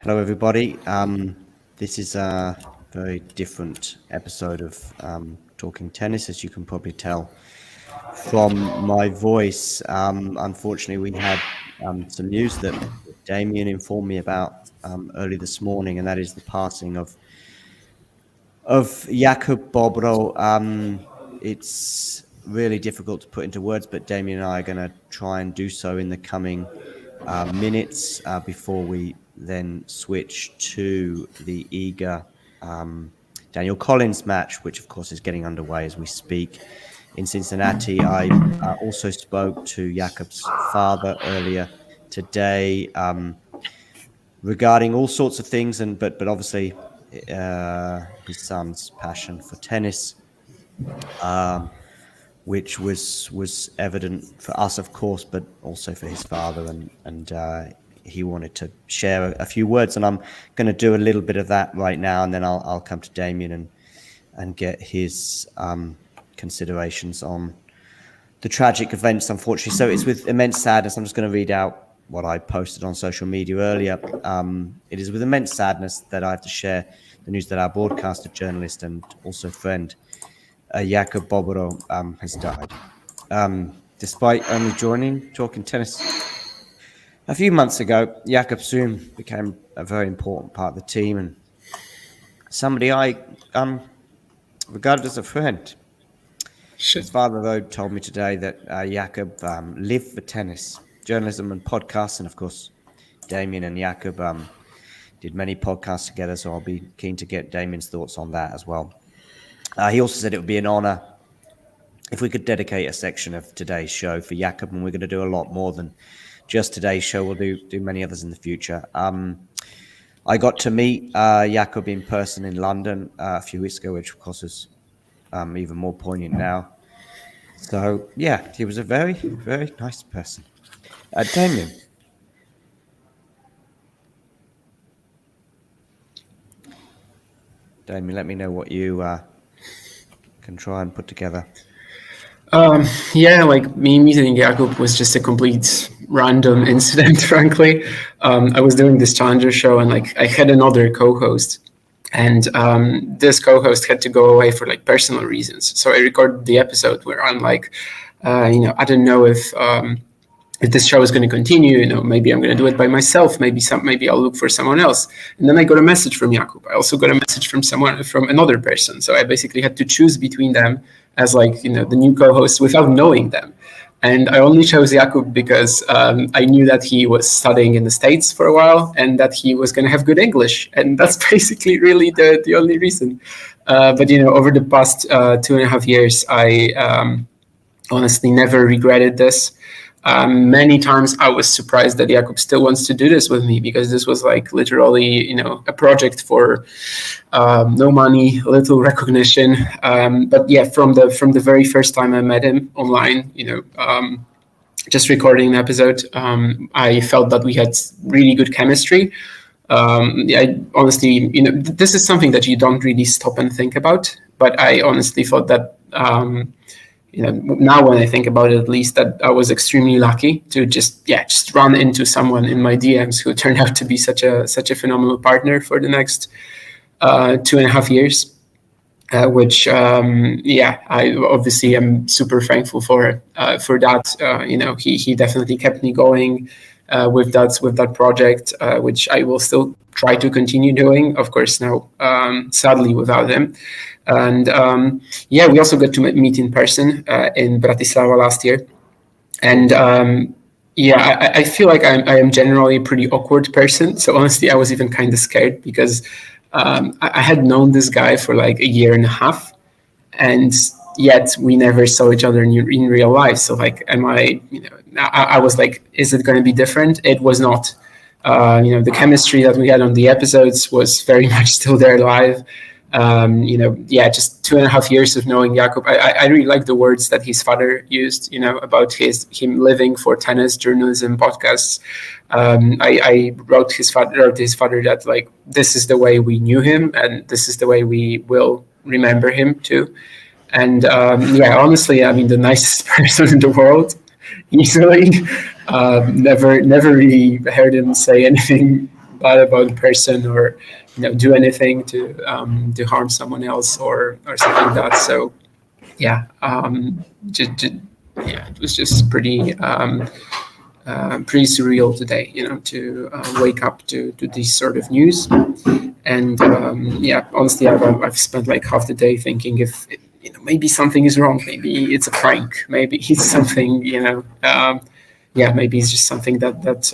Hello, everybody. This is a very different episode of Talking Tennis, as you can probably tell from my voice. Unfortunately, we had some news that Damien informed me about early this morning, and that is the passing of Yacob Bobo. It's really difficult to put into words, but Damien and I are going to try and do so in the coming minutes before we then switch to the Iga Danielle Collins match, which of course is getting underway as we speak in Cincinnati. I also spoke to Yacob's father earlier today regarding all sorts of things, but obviously his son's passion for tennis, which was evident for us, of course, but also for his father, and he wanted to share a few words, and I'm going to do a little bit of that right now, and then I'll come to Damien and get his considerations on the tragic events, unfortunately. So it's with immense sadness. I'm just going to read out what I posted on social media earlier. It is with immense sadness that I have to share the news that our broadcaster, journalist, and also friend, Yacob Bobo, has died. Despite only joining Talking Tennis a few months ago, Yacob soon became a very important part of the team and somebody I regarded as a friend. Shit. His father, though, told me today that Yacob lived for tennis, journalism and podcasts, and of course, Damien and Yacob did many podcasts together, so I'll be keen to get Damien's thoughts on that as well. He also said it would be an honor if we could dedicate a section of today's show for Yacob, and we're going to do a lot more than just today's show. We'll do many others in the future. I got to meet Yacob in person in London a few weeks ago, which of course is even more poignant now. So yeah, he was a very, very nice person. Damien. Damien, let me know what you can try and put together. Yeah, like me meeting Yacob was just a complete random incident, frankly. I was doing this Challenger show and like I had another co-host, and this co-host had to go away for like personal reasons. So I recorded the episode where I'm like, I don't know if this show is going to continue, maybe I'm going to do it by myself. Maybe I'll look for someone else. And then I got a message from Yacob. I also got a message from another person. So I basically had to choose between them as like, the new co-host without knowing them. And I only chose Yacob because I knew that he was studying in the States for a while and that he was going to have good English. And that's basically really the only reason. But, over the past 2.5 years, I honestly never regretted this. Many times I was surprised that Yacob still wants to do this with me, because this was like literally, a project for no money, little recognition. But yeah, from the very first time I met him online, just recording an episode, I felt that we had really good chemistry. I honestly, this is something that you don't really stop and think about, but I honestly thought that, now when I think about it, at least, that I was extremely lucky to just run into someone in my DMs who turned out to be such a phenomenal partner for the next 2.5 years, which I obviously am super thankful for that. He definitely kept me going with that project, which I will still try to continue doing, of course, now sadly without him. And we also got to meet in person in Bratislava last year. And I feel like I am generally a pretty awkward person. So honestly, I was even kind of scared because I had known this guy for like 1.5 years, and yet we never saw each other in real life. So like, I was like, is it going to be different? It was not. The chemistry that we had on the episodes was very much still there live. Just 2.5 years of knowing Yacob. I really like the words that his father used, about him living for tennis, journalism, podcasts. I wrote his father that like, this is the way we knew him, and this is the way we will remember him too. And honestly, the nicest person in the world, easily. Never really heard him say anything bad about a person or do anything to harm someone else or something like that. So yeah, yeah, it was just pretty pretty surreal today, to wake up to this sort of news. And yeah, honestly, I've spent like half the day thinking if maybe something is wrong, maybe it's a prank, maybe it's something, yeah, maybe it's just something that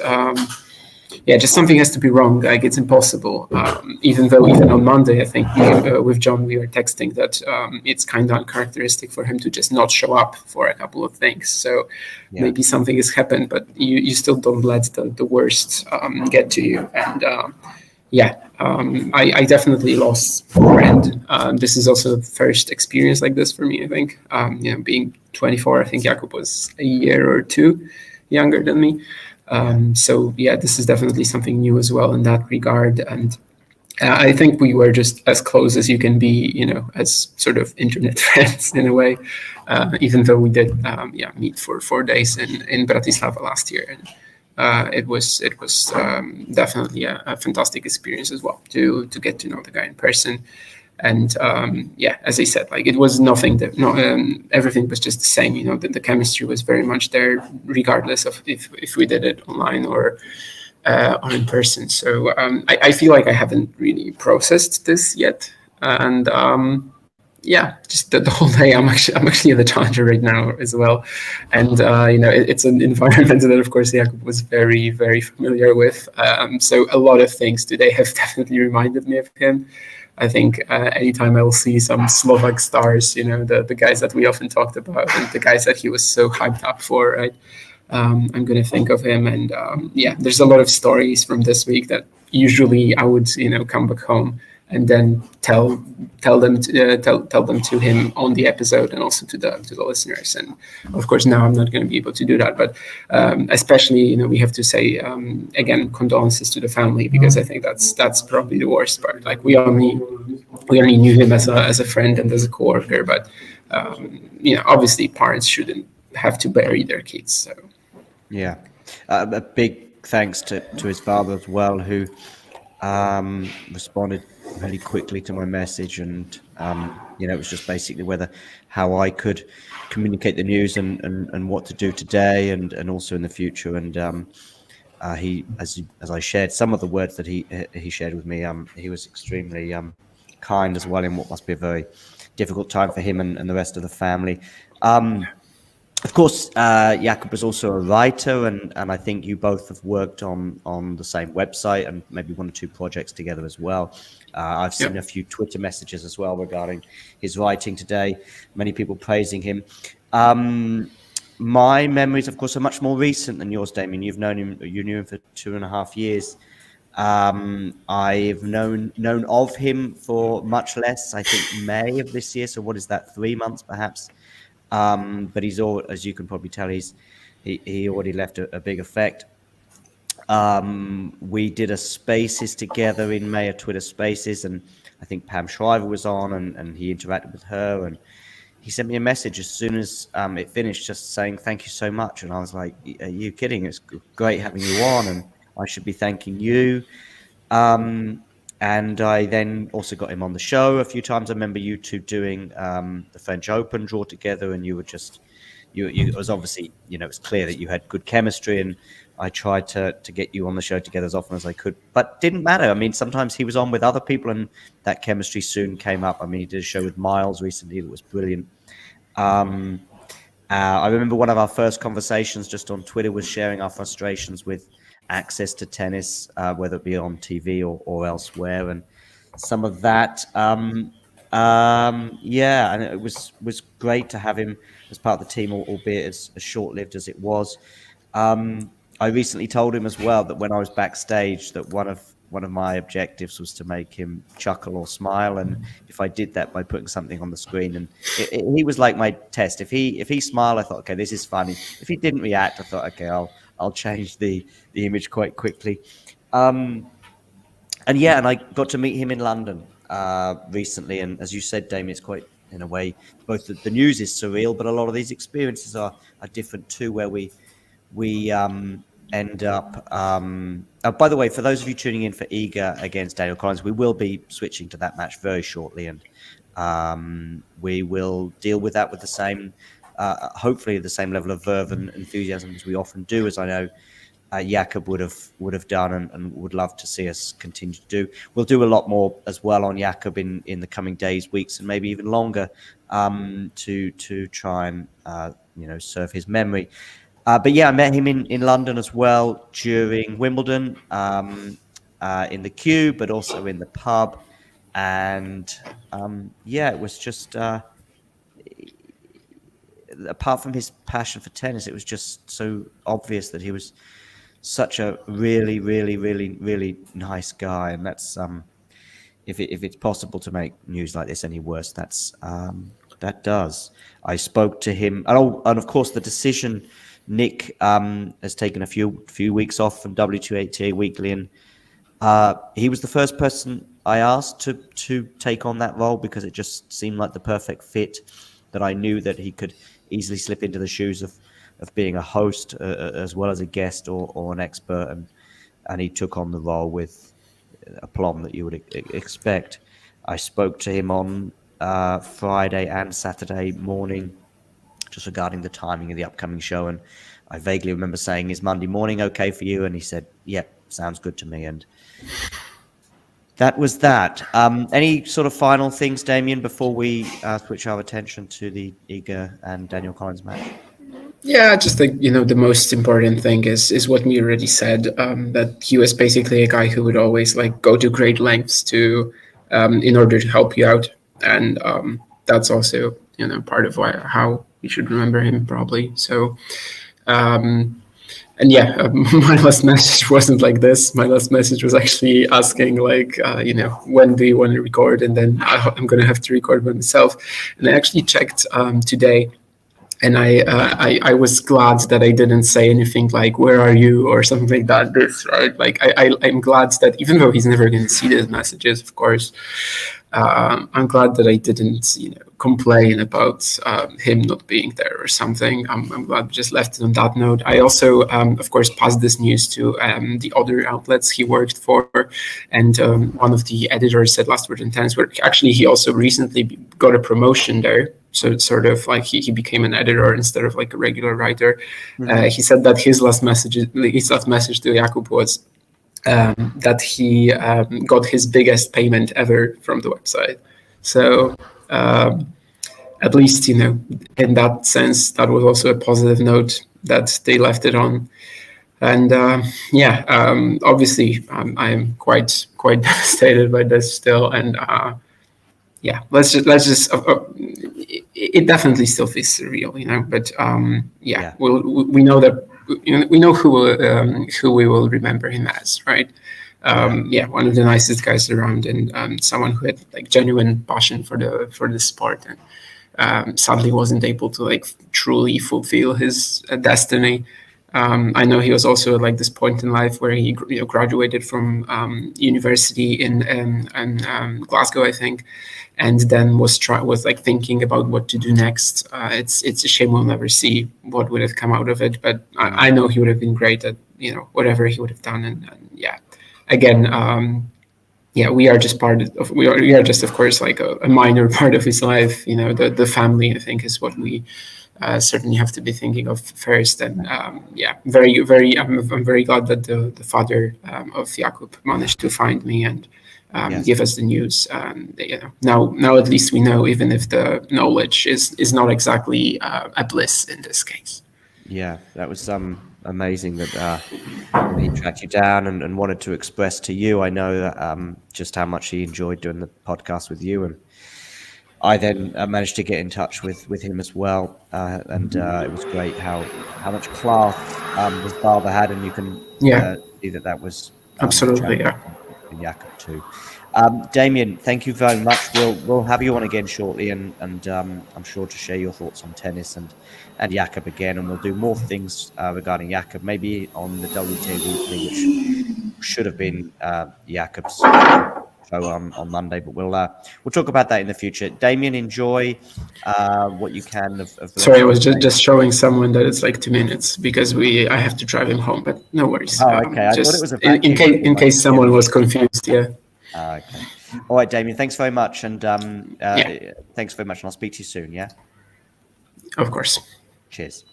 yeah, just something has to be wrong. Like it's impossible. Even though even on Monday, I think with John we were texting that it's kind of uncharacteristic for him to just not show up for a couple of things. So maybe something has happened, but you still don't let the worst get to you. And yeah, I definitely lost a friend. This is also the first experience like this for me. I think being 24, I think Yacob was a year or two younger than me. So yeah, this is definitely something new as well in that regard. And I think we were just as close as you can be, as sort of internet friends in a way, even though we did meet for 4 days in Bratislava last year. And it was definitely a fantastic experience as well to get to know the guy in person. And yeah, as I said, like it was nothing that everything was just the same. The chemistry was very much there, regardless of if we did it online or in person. So I feel like I haven't really processed this yet, and yeah, just the whole day I'm actually at the Challenger right now as well, and it's an environment that of course Yacob was very, very familiar with. So a lot of things today have definitely reminded me of him. I think anytime I will see some Slovak stars, the guys that we often talked about and the guys that he was so hyped up for, right? I'm going to think of him. And yeah, there's a lot of stories from this week that usually I would, come back home and then tell them to him on the episode and also to the listeners. And of course, now I'm not going to be able to do that. But especially, we have to say again condolences to the family, because I think that's probably the worst part. Like we only knew him as a friend and as a coworker, but obviously parents shouldn't have to bury their kids. So yeah, a big thanks to his father as well, who responded really quickly to my message, and it was just basically how I could communicate the news and what to do today and also in the future. And he, as I shared some of the words that he shared with me, he was extremely kind as well in what must be a very difficult time for him and the rest of the family. Of course, Yacob is also a writer, and I think you both have worked on the same website and maybe 1 or 2 projects together as well. I've seen a few Twitter messages as well regarding his writing today. Many people praising him. My memories, of course, are much more recent than yours, Damien. You knew him for 2.5 years. I've known of him for much less. I think May of this year. So what is that? 3 months, perhaps. But he's all, as you can probably tell, he already left a big effect. We did a Spaces together in May, a Twitter Spaces, and I think Pam Shriver was on, and he interacted with her, and he sent me a message as soon as it finished, just saying thank you so much. And I was like, "Are you kidding? It's great having you on, and I should be thanking you." And I then also got him on the show a few times. I remember you two doing the French Open draw together, and you were just, it was obviously, it's clear that you had good chemistry, and I tried to get you on the show together as often as I could, but didn't matter. I mean, sometimes he was on with other people, and that chemistry soon came up. I mean, he did a show with Miles recently that was brilliant. I remember one of our first conversations just on Twitter was sharing our frustrations with access to tennis, whether it be on TV or elsewhere, and some of that. Yeah, and it was great to have him as part of the team, albeit as short-lived as it was. I recently told him as well that when I was backstage, that one of my objectives was to make him chuckle or smile, and if I did that by putting something on the screen, and he was like my test. If he smiled, I thought, okay, this is funny. If he didn't react, I thought, okay, I'll change the image quite quickly. And I got to meet him in London recently, and as you said, Damien, it's quite, in a way, both the news is surreal, but a lot of these experiences are different too, where we end up. By the way, for those of you tuning in for Iga against Daniel Collins, we will be switching to that match very shortly, and we will deal with that with the same, hopefully, the same level of verve and enthusiasm as we often do, as I know Yacob would have done and would love to see us continue to do. We'll do a lot more as well on Yacob in the coming days, weeks, and maybe even longer to try and serve his memory. But yeah, I met him in London as well during Wimbledon, in the queue, but also in the pub. And it was just, apart from his passion for tennis, it was just so obvious that he was such a really, really, really, really nice guy. And that's, if it's possible to make news like this any worse, that does. I spoke to him, and of course the decision. Nick has taken a few weeks off from W2ATA Weekly, and he was the first person I asked to take on that role because it just seemed like the perfect fit. That I knew that he could easily slip into the shoes of being a host as well as a guest or an expert, and he took on the role with aplomb that you would expect. I spoke to him on Friday and Saturday morning, just regarding the timing of the upcoming show, and I vaguely remember saying, "Is Monday morning okay for you?" And he said, "Yep, sounds good to me." And that was that. Any sort of final things, Damien, before we switch our attention to the Iga and Daniel Collins match? Yeah, I just think, the most important thing is what we already said, that he was basically a guy who would always like go to great lengths to in order to help you out, and that's also part of how you should remember him probably. So and yeah, my last message wasn't like this. My last message was actually asking like, when do you want to record? And then I'm going to have to record by myself. And I actually checked today, and I was glad that I didn't say anything like, where are you? Or something like that. Right? Like, I'm glad that even though he's never going to see these messages, of course, I'm glad that I didn't, complain about him not being there or something. I'm glad we just left it on that note. I also, of course, passed this news to the other outlets he worked for, and one of the editors said Last Word in Tennis, where actually he also recently got a promotion there. So it's sort of like he became an editor instead of like a regular writer. Mm-hmm. He said that his last message to Yacob was that he got his biggest payment ever from the website. So at least, in that sense, that was also a positive note that they left it on. And obviously, I'm quite devastated by this still. And let's just. It definitely still feels surreal, But we know that we know who we will remember him as, right? One of the nicest guys around, and someone who had like genuine passion for the sport, and sadly wasn't able to like truly fulfill his destiny. I know he was also at like this point in life where he graduated from university in Glasgow, I think, and then was like thinking about what to do next. It's a shame we'll never see what would have come out of it, but I know he would have been great at whatever he would have done, and again. We are just we are just, of course, like a minor part of his life. The family, I think, is what we certainly have to be thinking of first. And very, very, I'm very glad that the father of Yacob managed to find me and give us the news. Now at least we know, even if the knowledge is not exactly a bliss in this case. Yeah, that was amazing that he tracked you down and wanted to express to you. I know that just how much he enjoyed doing the podcast with you, and I then managed to get in touch with him as well, and it was great how much class his father had, and you can see that was absolutely in Yacob too. Damien, thank you very much. We'll have you on again shortly, and I'm sure to share your thoughts on tennis and Yacob again, and we'll do more things regarding Yacob, maybe on the WTA Weekly, which should have been Jacob's show on Monday, but we'll talk about that in the future. Damien, enjoy what you can of the Sorry, rest I of was the day. just showing someone that it's like 2 minutes because I have to drive him home, but no worries. Oh, okay. I thought it was a vacuum. In case someone was confused, yeah. Okay. All right, Damien. Thanks very much, and Yeah, thanks very much, and I'll speak to you soon. Yeah. of course. Cheers.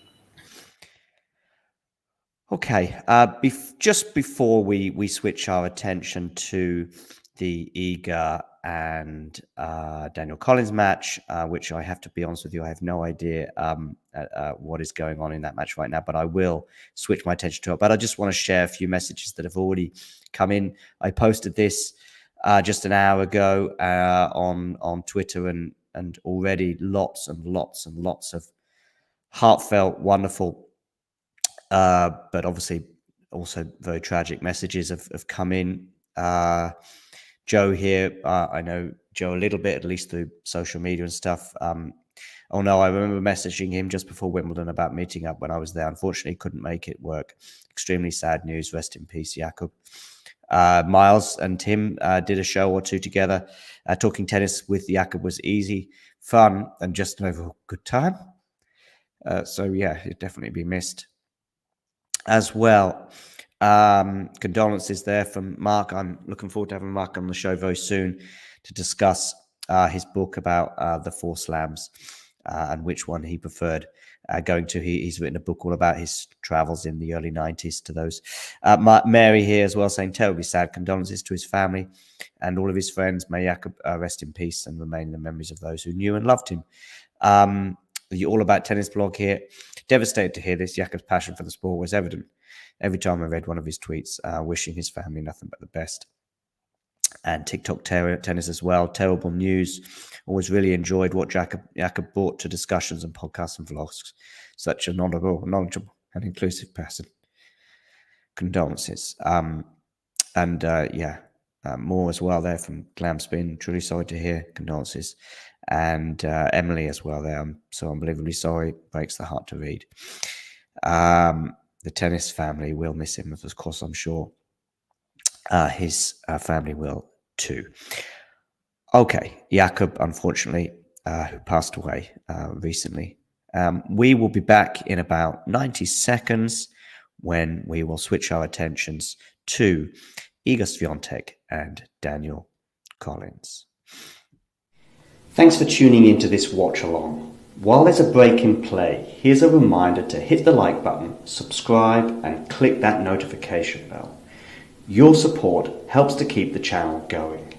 Okay. Just before we switch our attention to the Iga and Danielle Collins match, which I have to be honest with you, I have no idea what is going on in that match right now, but I will switch my attention to it. But I just want to share a few messages that have already come in. I posted this just an hour ago on Twitter, and already lots and lots and lots of heartfelt, wonderful, but obviously also very tragic messages have come in. Joe here, I know Joe a little bit, at least through social media and stuff. Oh no, I remember messaging him just before Wimbledon about meeting up when I was there. Unfortunately, couldn't make it work. Extremely sad news. Rest in peace, Yacob. Miles and Tim did a show or two together. Talking tennis with Yacob was easy, fun, and just an overall good time. So yeah, it'd definitely be missed as well. Condolences there from Mark. I'm looking forward to having Mark on the show very soon to discuss his book about the four slams and which one he preferred going to. He's written a book all about his travels in the early 90s to those. Mary here as well saying terribly sad condolences to his family and all of his friends. May Yacob rest in peace and remain in the memories of those who knew and loved him. The All About Tennis blog here. Devastated to hear this. Jacob's passion for the sport was evident every time I read one of his tweets, wishing his family nothing but the best. And TikTok tennis as well. Terrible news. Always really enjoyed what Jacob brought to discussions and podcasts and vlogs. Such a knowledgeable and inclusive person. Condolences. More as well there from Glam Spin. Truly sorry to hear. Condolences. And Emily as well there. I'm so unbelievably sorry. Breaks the heart to read. The tennis family will miss him, of course, I'm sure. His family will too. Okay, Yacob, unfortunately, who passed away recently. We will be back in about 90 seconds when we will switch our attentions to Iga Swiatek and Danielle Collins. Thanks for tuning into this watch along. While there's a break in play, here's a reminder to hit the like button, subscribe, and click that notification bell. Your support helps to keep the channel going.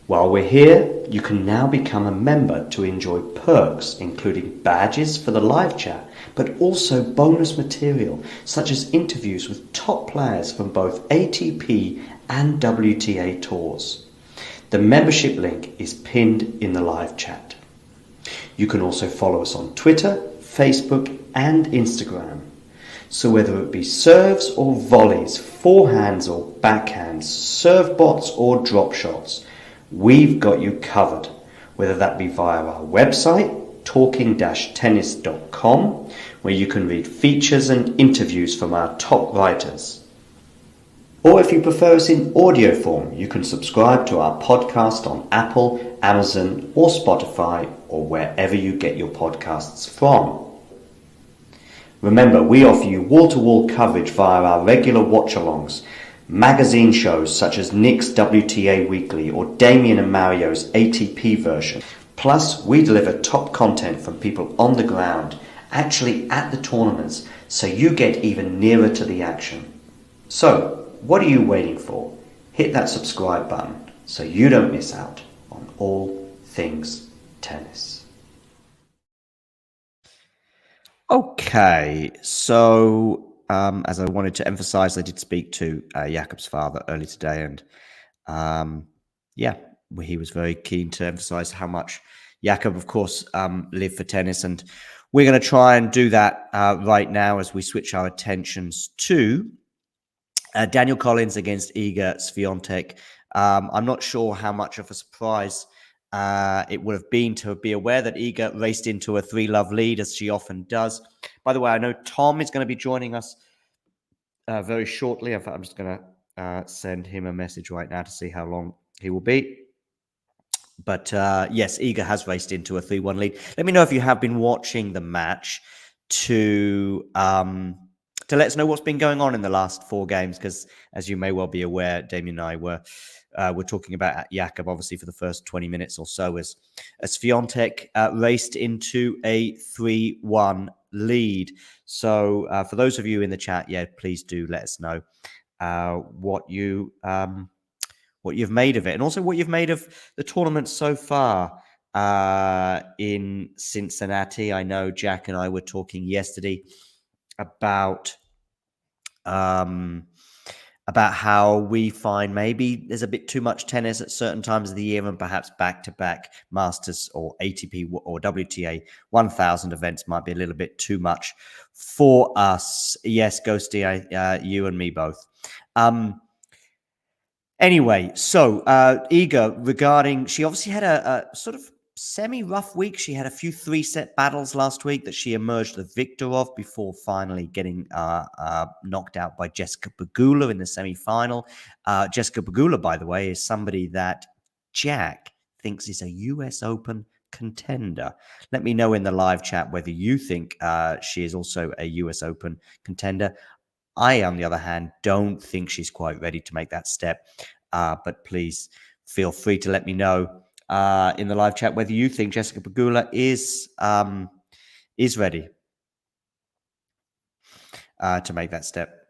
While we're here, you can now become a member to enjoy perks including badges for the live chat, but also bonus material such as interviews with top players from both ATP and WTA tours. The membership link is pinned in the live chat. You can also follow us on Twitter, Facebook, and Instagram. So whether it be serves or volleys, forehands or backhands, serve bots or drop shots, we've got you covered. Whether that be via our website, talking-tennis.com, where you can read features and interviews from our top writers. Or if you prefer us in audio form, you can subscribe to our podcast on Apple, Amazon, or Spotify, or wherever you get your podcasts from. Remember, we offer you wall-to-wall coverage via our regular watch-alongs, magazine shows such as Nick's WTA Weekly or Damien and Mario's ATP version. Plus, we deliver top content from people on the ground, actually at the tournaments, so you get even nearer to the action. So, what are you waiting for? Hit that subscribe button so you don't miss out on all things tennis. Okay, so as I wanted to emphasize, I did speak to Jacob's father early today, and he was very keen to emphasize how much Yacob, of course, lived for tennis, and we're going to try and do that right now as we switch our attentions to Danielle Collins against Iga Swiatek. I'm not sure how much of a surprise it would have been to be aware that Iga raced into a 3-love lead, as she often does. By the way, I know Tom is going to be joining us very shortly. In fact, I'm just going to send him a message right now to see how long he will beat. But yes, Iga has raced into a 3-1 lead. Let me know if you have been watching the match to let us know what's been going on in the last 4 games, because as you may well be aware, Damien and I were talking about Yacob, obviously, for the first 20 minutes or so as Swiatek raced into a 3-1 lead. So for those of you in the chat, please do let us know what you've made of it, and also what you've made of the tournament so far in Cincinnati. I know Jack and I were talking yesterday about how we find maybe there's a bit too much tennis at certain times of the year, and perhaps back-to-back Masters or ATP or WTA 1000 events might be a little bit too much for us. Yes, Ghosty, you and me both. Anyway, so Iga, regarding, she obviously had a sort of semi-rough week. She had a few 3-set battles last week that she emerged the victor of before finally getting knocked out by Jessica Pegula in the semi-final. Jessica Pegula, by the way, is somebody that Jack thinks is a US Open contender. Let me know in the live chat whether you think she is also a US Open contender. I, on the other hand, don't think she's quite ready to make that step. But please feel free to let me know in the live chat whether you think Jessica Pegula is ready to make that step.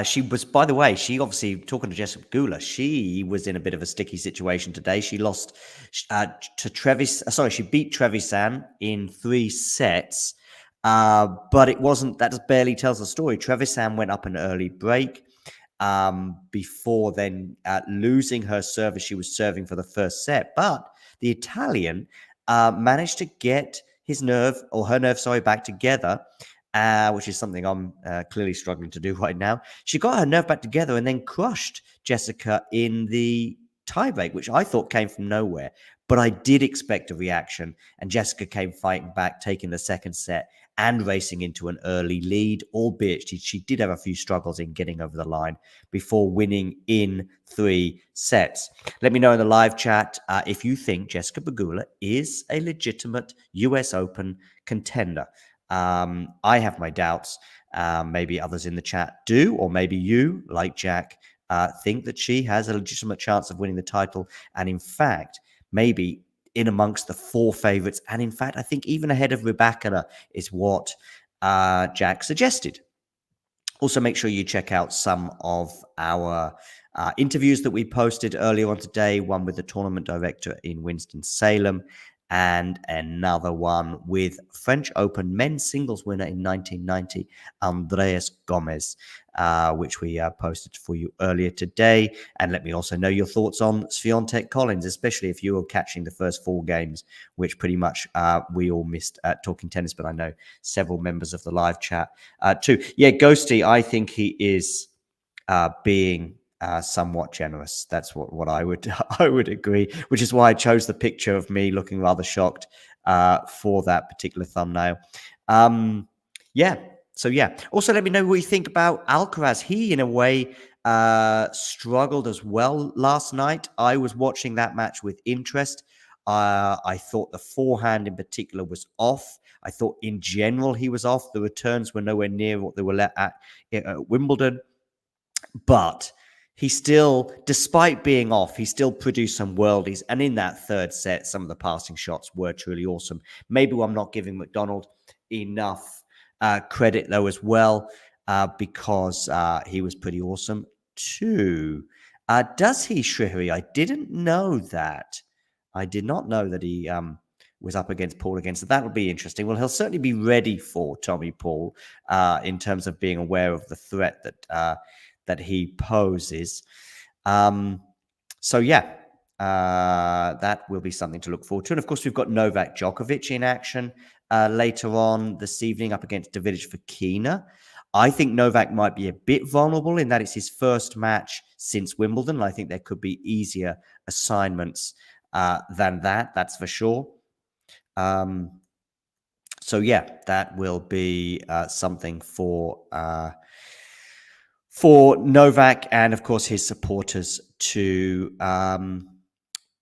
She was, by the way, she obviously, talking to Jessica Pegula, she was in a bit of a sticky situation today. She lost to she beat Trevisan in 3 sets. But it wasn't, that just barely tells the story. Trevisan went up an early break before then losing her service. She was serving for the first set, but the Italian managed to get her nerve back together, which is something I'm clearly struggling to do right now. She got her nerve back together and then crushed Jessica in the tiebreak, which I thought came from nowhere. But I did expect a reaction, and Jessica came fighting back, taking the second set and racing into an early lead, albeit she did have a few struggles in getting over the line before winning in 3 sets. Let me know in the live chat if you think Jessica Pegula is a legitimate US Open contender. I have my doubts. Maybe others in the chat do, or maybe you, like Jack, think that she has a legitimate chance of winning the title. And in fact, maybe in amongst the 4 favorites. And in fact, I think even ahead of Rybakina is what Jack suggested. Also, make sure you check out some of our interviews that we posted earlier on today, one with the tournament director in Winston-Salem, and another one with French Open men's singles winner in 1990, Andreas Gomez, which we posted for you earlier today. And let me also know your thoughts on Swiatek Collins, especially if you were catching the first 4 games, which pretty much we all missed talking tennis, but I know several members of the live chat too. Yeah, Ghosty, I think he is being somewhat generous. That's what I would agree, which is why I chose the picture of me looking rather shocked for that particular thumbnail. So also let me know what you think about Alcaraz. He in a way struggled as well last night. I was watching that match with interest. I thought the forehand in particular was off. I thought in general he was off. The returns were nowhere near what they were at Wimbledon. But he still, despite being off, he still produced some worldies. And in that 3rd set, some of the passing shots were truly awesome. Maybe I'm not giving McDonald enough credit, though, as well, because he was pretty awesome, too. Does he, Shrihari? I didn't know that. I did not know that he was up against Paul again. So that will be interesting. Well, he'll certainly be ready for Tommy Paul in terms of being aware of the threat that he poses. That will be something to look forward to. And of course, we've got Novak Djokovic in action later on this evening up against Davidovich Fokina. I think Novak might be a bit vulnerable in that it's his first match since Wimbledon. I think there could be easier assignments than that. That's for sure. That will be something for for Novak and, of course, his supporters to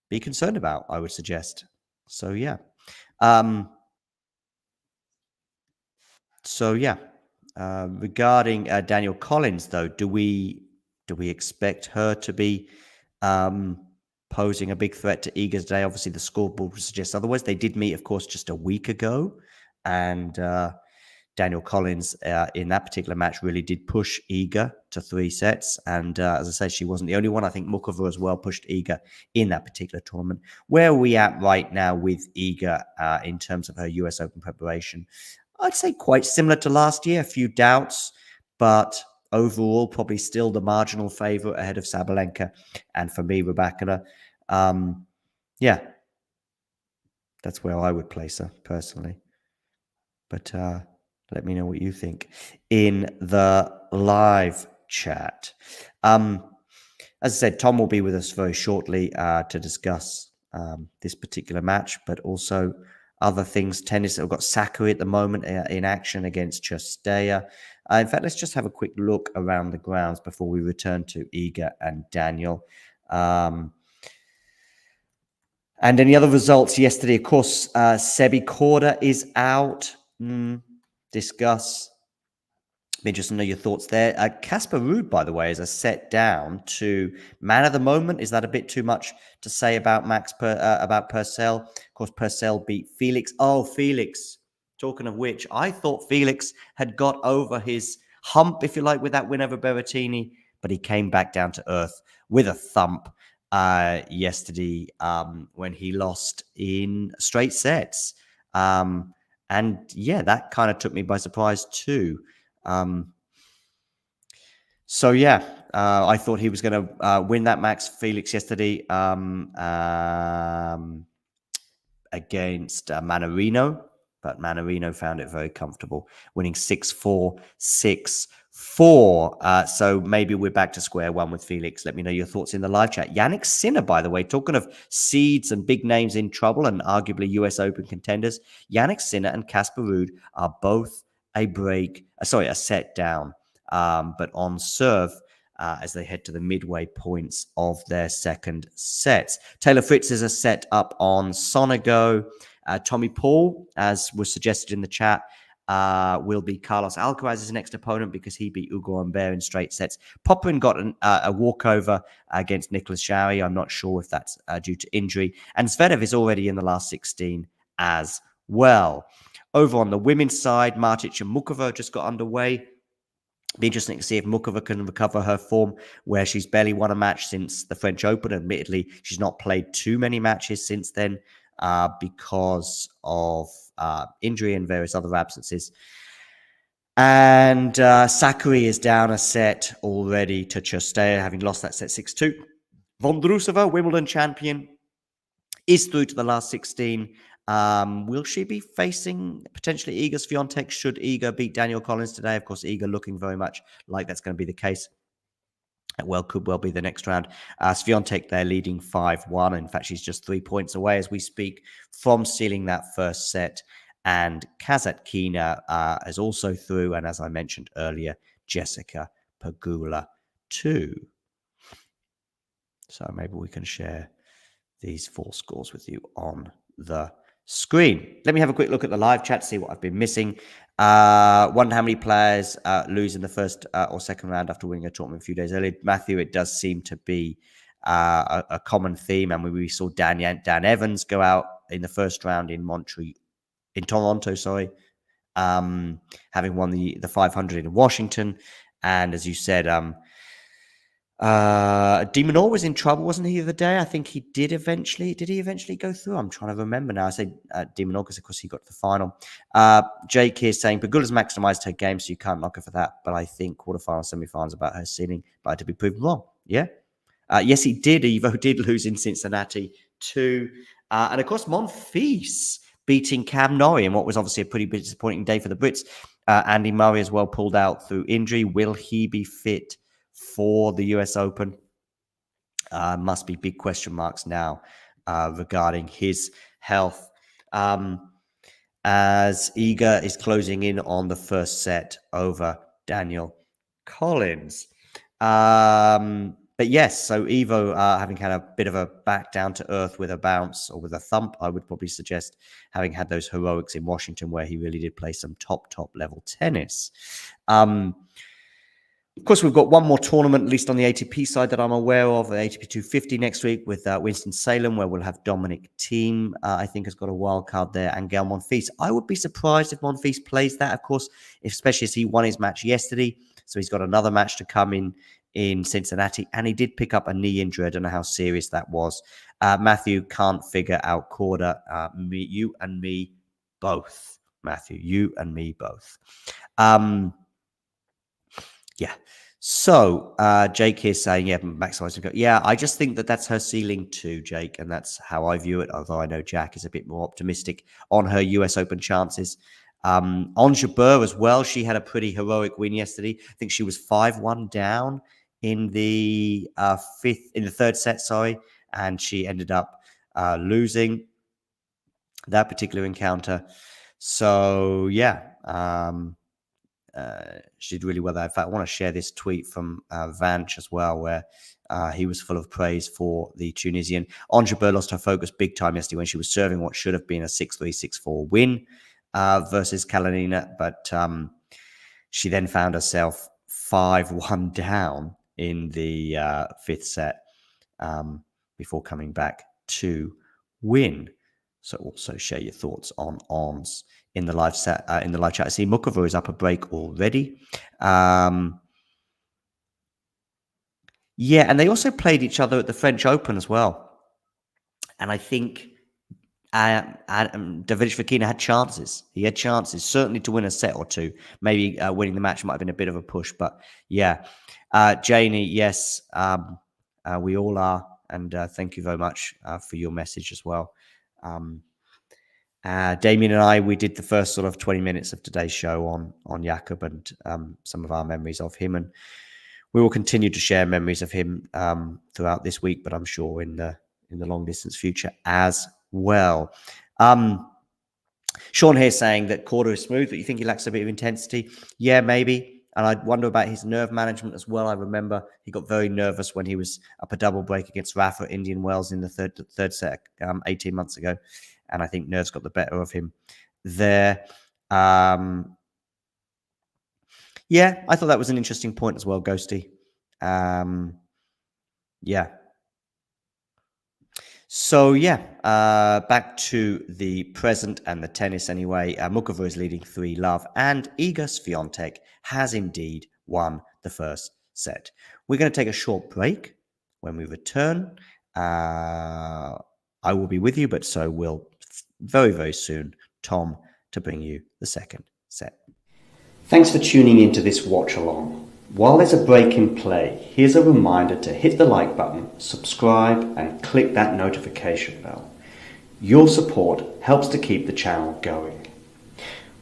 be concerned about, I would suggest. So, yeah. Regarding Danielle Collins, though, do we expect her to be posing a big threat to Iga today? Obviously, the scoreboard suggests otherwise. They did meet, of course, just a week ago, and Danielle Collins in that particular match really did push Iga to 3 sets. And as I say, she wasn't the only one. I think Mukova as well pushed Iga in that particular tournament. Where are we at right now with Iga in terms of her US Open preparation? I'd say quite similar to last year. A few doubts, but overall probably still the marginal favorite ahead of Sabalenka. And for me, Rybakina. Yeah, that's where I would place her personally. But let me know what you think in the live chat. As I said, Tom will be with us very shortly to discuss this particular match, but also other things. Tennis, we've got Sakkari at the moment in action against Ciatek. In fact, let's just have a quick look around the grounds before we return to Iga and Daniel. And any other results yesterday? Of course, Sebi Korda is out. Discuss. Be interested to know your thoughts there. Casper Ruud, by the way, is a set down to man of the moment. Is that a bit too much to say about about Purcell? Of course, Purcell beat Felix. Oh, Felix. Talking of which, I thought Felix had got over his hump, if you like, with that win over Berrettini, but he came back down to earth with a thump yesterday when he lost in straight sets. And yeah, that kind of took me by surprise too. I thought he was going to win that Max Felix yesterday against Manarino, but Manarino found it very comfortable, winning 6-4, 6-4. So maybe we're back to square one with Felix. Let me know your thoughts in the live chat. Yannick Sinner, by the way, talking of seeds and big names in trouble and arguably US Open contenders, Yannick Sinner and Casper Ruud are both a set down, but on serve as they head to the midway points of their second sets. Taylor Fritz is a set up on Sonego. Tommy Paul, as was suggested in the chat, will be Carlos Alcaraz's next opponent because he beat Ugo Humbert in straight sets. Popyrin got a walkover against Nicolas Jarry. I'm not sure if that's due to injury. And Zverev is already in the last 16 as well. Over on the women's side, Martic and Mukova just got underway. Be interesting to see if Mukova can recover her form, where she's barely won a match since the French Open. Admittedly, she's not played too many matches since then because of injury and various other absences. And Sakkari is down a set already to Ciatek, having lost that set 6-2. Vondrousova, Wimbledon champion, is through to the last 16. Will she be facing potentially Iga Swiatek should Iga beat Danielle Collins today? Of course, Iga looking very much like that's going to be the case. Could well be the next round. Swiatek, they're leading 5-1. In fact, she's just 3 points away as we speak from sealing that first set. And Kasatkina is also through. And as I mentioned earlier, Jessica Pegula too. So maybe we can share these 4 scores with you on the screen. Let me have a quick look at the live chat, see what I've been missing. Wonder how many players lose in the first or second round after winning a tournament a few days earlier. Matthew, it does seem to be a common theme, and we saw Dan Evans go out in the first round in Toronto, having won the 500 in Washington. And as you said, De Minaur was in trouble, wasn't he, the other day? I think he did eventually. Did he eventually go through? I'm trying to remember now. I say De Minaur because, of course, he got to the final. Jake here saying Pegula's maximized her game, so you can't knock her for that. But I think quarterfinals, semifinals about her ceiling, but to be proven wrong. Yeah. Yes, he did. Evo did lose in Cincinnati too. And of course, Monfils beating Cam Norrie in what was obviously a pretty disappointing day for the Brits. Andy Murray as well pulled out through injury. Will he be fit for the US Open? Must be big question marks now regarding his health. As Iga is closing in on the first set over Danielle Collins. But yes, so Evo, having had a bit of a back down to earth with a bounce or with a thump, I would probably suggest having had those heroics in Washington where he really did play some top level tennis. Of course, we've got one more tournament, at least on the ATP side, that I'm aware of, the ATP 250 next week with Winston-Salem, where we'll have Dominic Thiem, I think, has got a wild card there, and Gael Monfils. I would be surprised if Monfils plays that, of course, especially as he won his match yesterday. So he's got another match to come in Cincinnati, and he did pick up a knee injury. I don't know how serious that was. Matthew can't figure out Korda. You and me both, Matthew. You and me both. Yeah. So Jake here saying, yeah, maximizing. Yeah, I just think that's her ceiling too, Jake, and that's how I view it. Although I know Jack is a bit more optimistic on her US Open chances. On Jabeur as well, she had a pretty heroic win yesterday. I think she was 5-1 down in the third set, and she ended up losing that particular encounter. So yeah. She did really well there. In fact, I want to share this tweet from Vanch as well, where he was full of praise for the Tunisian. Ons Jabeur lost her focus big time yesterday when she was serving what should have been a 6-3, 6-4 win versus Kalinina, but she then found herself 5-1 down in the fifth set before coming back to win. So also share your thoughts on Ons in the live chat. I see Mukova is up a break already. Yeah, and they also played each other at the French Open as well. And I think Davidovich Fokina had chances. He had chances, certainly to win a set or two. Maybe winning the match might have been a bit of a push. But yeah, Janie, yes, we all are. And thank you very much for your message as well. Damien and I, we did the first sort of 20 minutes of today's show on Yacob and some of our memories of him, and we will continue to share memories of him throughout this week, but I'm sure in the long distance future as well. Sean here saying that Korda is smooth, but you think he lacks a bit of intensity? Yeah, maybe. And I wonder about his nerve management as well. I remember he got very nervous when he was up a double break against Rafa at Indian Wells in the third set 18 months ago. And I think nerves got the better of him there. Yeah, I thought that was an interesting point as well, Ghosty. Yeah. So, yeah, back to the present and the tennis anyway. Mukova is leading 3-love, and Iga Swiatek has indeed won the first set. We're going to take a short break. When we return, I will be with you, but so will very, very soon Tom to bring you the second set. Thanks for tuning into this watch along. While there's a break in play, here's a reminder to hit the like button, subscribe, and click that notification bell. Your support helps to keep the channel going.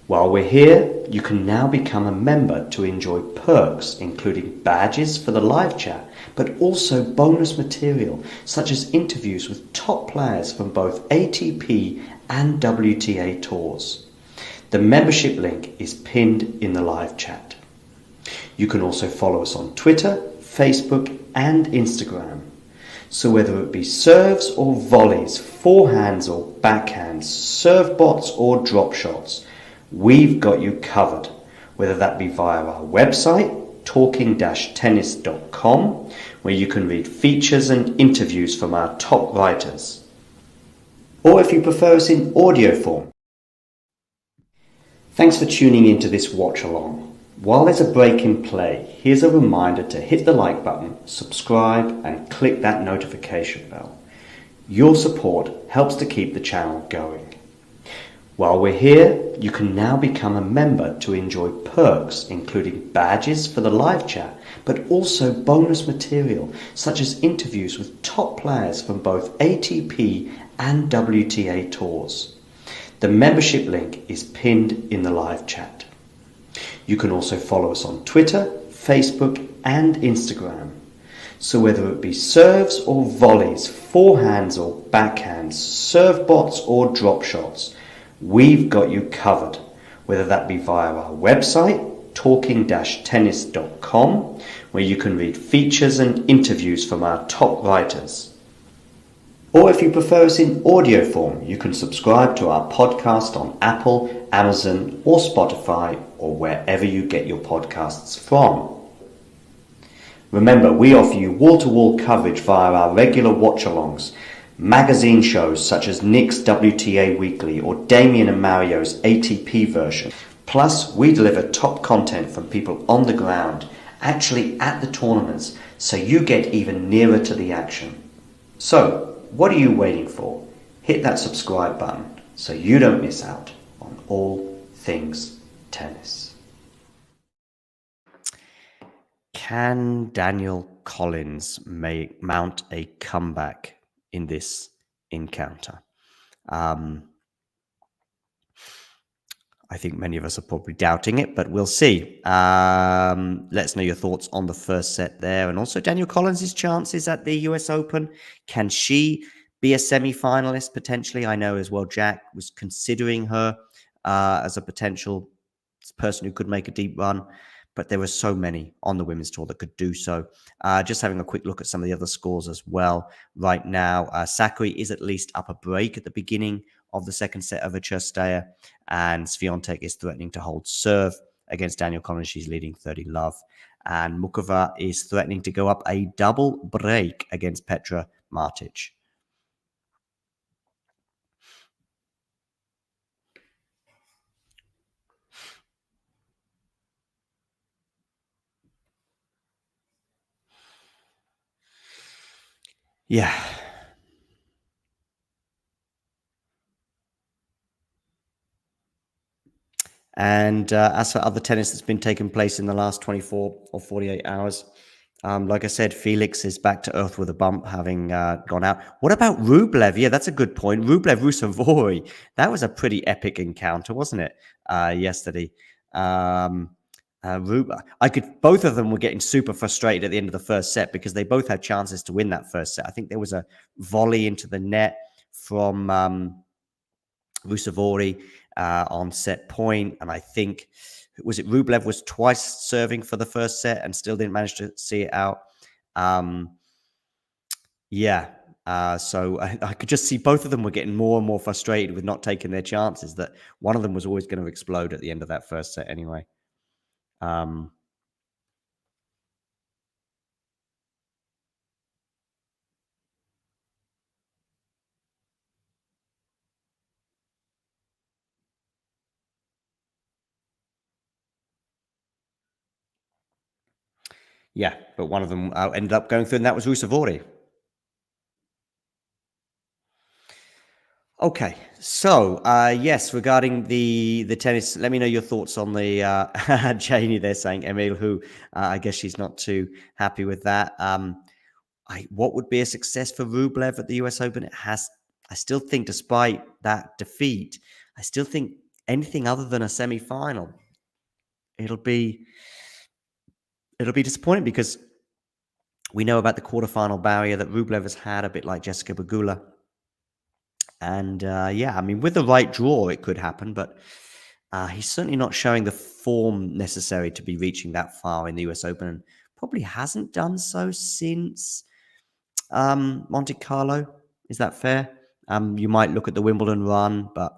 While we're here, you can now become a member to enjoy perks, including badges for the live chat, but also bonus material, such as interviews with top players from both ATP and WTA tours. The membership link is pinned in the live chat. You can also follow us on Twitter, Facebook, and Instagram. So whether it be serves or volleys, forehands or backhands, serve bots or drop shots, we've got you covered. Whether that be via our website, talking-tennis.com, where you can read features and interviews from our top writers. Or if you prefer us in audio form. Thanks for tuning into this watch along. While there's a break in play, here's a reminder to hit the like button, subscribe, and click that notification bell. Your support helps to keep the channel going. While we're here, you can now become a member to enjoy perks, including badges for the live chat, but also bonus material, such as interviews with top players from both ATP and WTA tours. The membership link is pinned in the live chat. You can also follow us on Twitter, Facebook, and Instagram. So whether it be serves or volleys, forehands or backhands, serve bots or drop shots, we've got you covered. Whether that be via our website, talking-tennis.com, where you can read features and interviews from our top writers. Or if you prefer us in audio form, you can subscribe to our podcast on Apple, Amazon, or Spotify, or wherever you get your podcasts from. Remember, we offer you wall-to-wall coverage via our regular watch-alongs, magazine shows such as Nick's WTA Weekly or Damien and Mario's ATP version. Plus, we deliver top content from people on the ground, actually at the tournaments, so you get even nearer to the action. So, what are you waiting for? Hit that subscribe button so you don't miss out on all things tennis. Can Danielle Collins mount a comeback in this encounter? I think many of us are probably doubting it, but we'll see. Let's know your thoughts on the first set there. And also Danielle Collins' chances at the US Open. Can she be a semi-finalist potentially? I know as well Jack was considering her as a potential person who could make a deep run, but there were so many on the women's tour that could do so. Just having a quick look at some of the other scores as well. Right now, Sakkari is at least up a break at the beginning of the second set of a Chastea, and Swiatek is threatening to hold serve against Danielle Collins. She's leading 30-love. And Mukova is threatening to go up a double break against Petra Martic. Yeah. And as for other tennis that's been taking place in the last 24 or 48 hours, like I said, Felix is back to earth with a bump, having gone out. What about Rublev? Yeah, that's a good point. Rublev-Ruusuvuori. That was a pretty epic encounter, wasn't it, yesterday? Both of them were getting super frustrated at the end of the first set because they both had chances to win that first set. I think there was a volley into the net from Ruusuvuori on set point, and I think Rublev was twice serving for the first set and still didn't manage to see it out. So I could just see both of them were getting more and more frustrated with not taking their chances, that one of them was always going to explode at the end of that first set anyway. Yeah, but one of them ended up going through, and that was Ruusuvuori. Okay, so yes, regarding the tennis, let me know your thoughts on the Janie there saying Emil, who I guess she's not too happy with that. What would be a success for Rublev at the US Open? I still think, despite that defeat, I still think anything other than a semi-final, it'll be disappointing, because we know about the quarterfinal barrier that Rublev has had, a bit like Jessica Pegula. And with the right draw, it could happen, but he's certainly not showing the form necessary to be reaching that far in the US Open, and probably hasn't done so since Monte Carlo. Is that fair? You might look at the Wimbledon run, but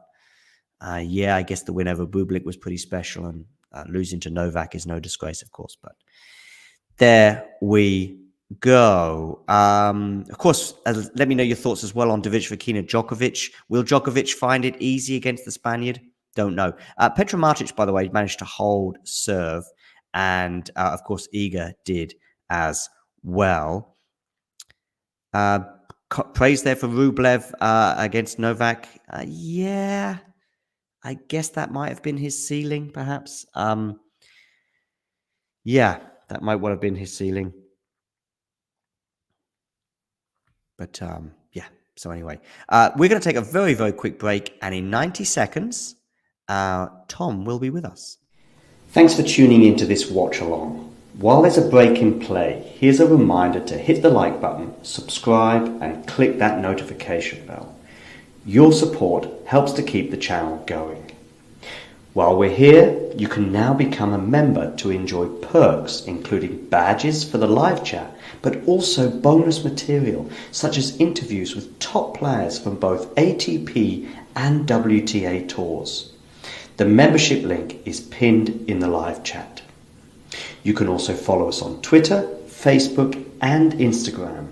I guess the win over Bublik was pretty special, and losing to Novak is no disgrace, of course. But there we go. Of course, let me know your thoughts as well on David Fokina Djokovic. Will Djokovic find it easy against the Spaniard? Don't know. Petra Martic, by the way, managed to hold serve, and of course, Iga did as well. Praise there for Rublev against Novak. I guess that might have been his ceiling, perhaps. That might well have been his ceiling. But so anyway, we're going to take a very, very quick break, and in 90 seconds, Tom will be with us. Thanks for tuning into this watch along. While there's a break in play, here's a reminder to hit the like button, subscribe, and click that notification bell. Your support helps to keep the channel going. While we're here, you can now become a member to enjoy perks, including badges for the live chat, but also bonus material, such as interviews with top players from both ATP and WTA tours. The membership link is pinned in the live chat. You can also follow us on Twitter, Facebook, and Instagram.